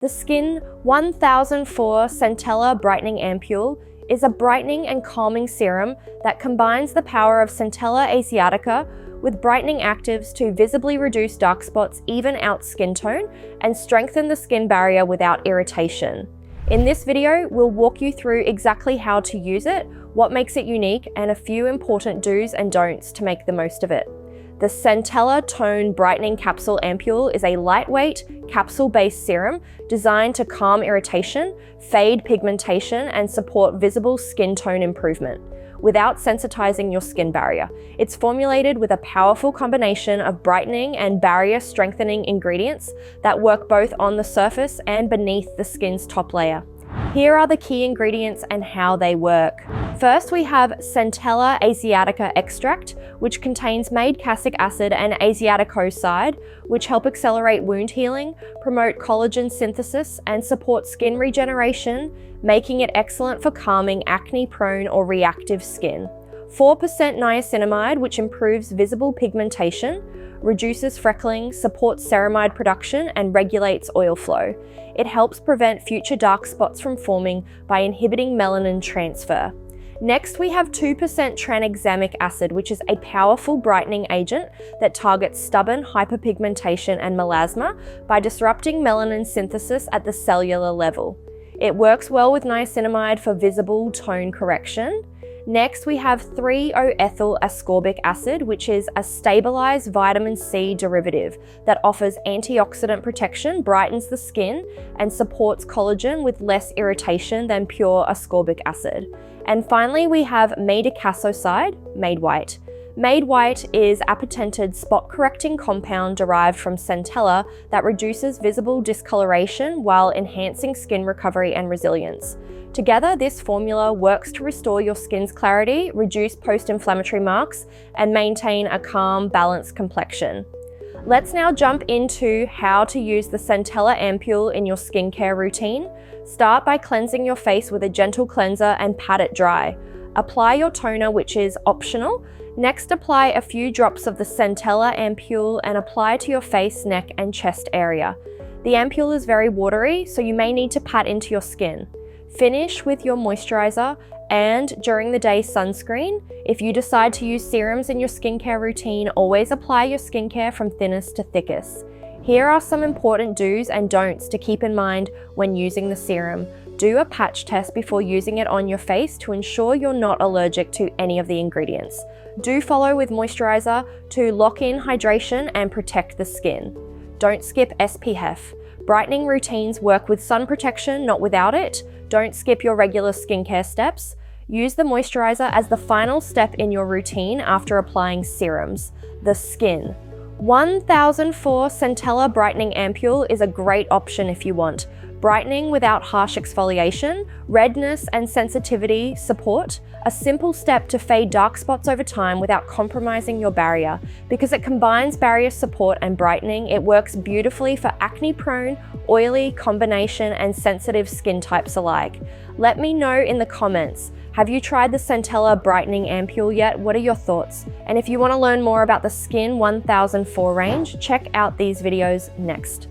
The SKIN1004 Centella Brightening Ampoule is a brightening and calming serum that combines the power of Centella Asiatica with brightening actives to visibly reduce dark spots, even out skin tone, and strengthen the skin barrier without irritation. In this video, we'll walk you through exactly how to use it, what makes it unique, and a few important do's and don'ts to make the most of it. The Centella Tone Brightening Capsule Ampoule is a lightweight, capsule-based serum designed to calm irritation, fade pigmentation, and support visible skin tone improvement without sensitizing your skin barrier. It's formulated with a powerful combination of brightening and barrier-strengthening ingredients that work both on the surface and beneath the skin's top layer. Here are the key ingredients and how they work. First, we have Centella Asiatica extract, which contains made castic acid and asiaticoside, which help accelerate wound healing, promote collagen synthesis, and support skin regeneration, making it excellent for calming acne-prone or reactive skin. 4% niacinamide, which improves visible pigmentation, reduces freckling, supports ceramide production, and regulates oil flow. It helps prevent future dark spots from forming by inhibiting melanin transfer. Next, we have 2% tranexamic acid, which is a powerful brightening agent that targets stubborn hyperpigmentation and melasma by disrupting melanin synthesis at the cellular level. It works well with niacinamide for visible tone correction. Next, we have 3-O-ethyl ascorbic acid, which is a stabilized vitamin C derivative that offers antioxidant protection, brightens the skin, and supports collagen with less irritation than pure ascorbic acid. And finally, we have madecassoside, made white. Made white is a patented spot-correcting compound derived from Centella that reduces visible discoloration while enhancing skin recovery and resilience. Together, this formula works to restore your skin's clarity, reduce post-inflammatory marks, and maintain a calm, balanced complexion. Let's now jump into how to use the Centella Ampoule in your skincare routine. Start by cleansing your face with a gentle cleanser and pat it dry. Apply your toner, which is optional. Next, apply a few drops of the Centella Ampoule and apply to your face, neck, and chest area. The ampoule is very watery, so you may need to pat into your skin. Finish with your moisturizer and during the day sunscreen. If you decide to use serums in your skincare routine, always apply your skincare from thinnest to thickest. Here are some important do's and don'ts to keep in mind when using the serum. Do a patch test before using it on your face to ensure you're not allergic to any of the ingredients. Do follow with moisturizer to lock in hydration and protect the skin. Don't skip SPF. Brightening routines work with sun protection, not without it. Don't skip your regular skincare steps. Use the moisturizer as the final step in your routine after applying serums. The SKIN1004 Centella Brightening Ampoule is a great option if you want brightening without harsh exfoliation, redness and sensitivity support, a simple step to fade dark spots over time without compromising your barrier. Because it combines barrier support and brightening, it works beautifully for acne-prone, oily, combination, and sensitive skin types alike. Let me know in the comments. Have you tried the Centella Brightening Ampoule yet? What are your thoughts? And if you want to learn more about the SKIN1004 range, check out these videos next.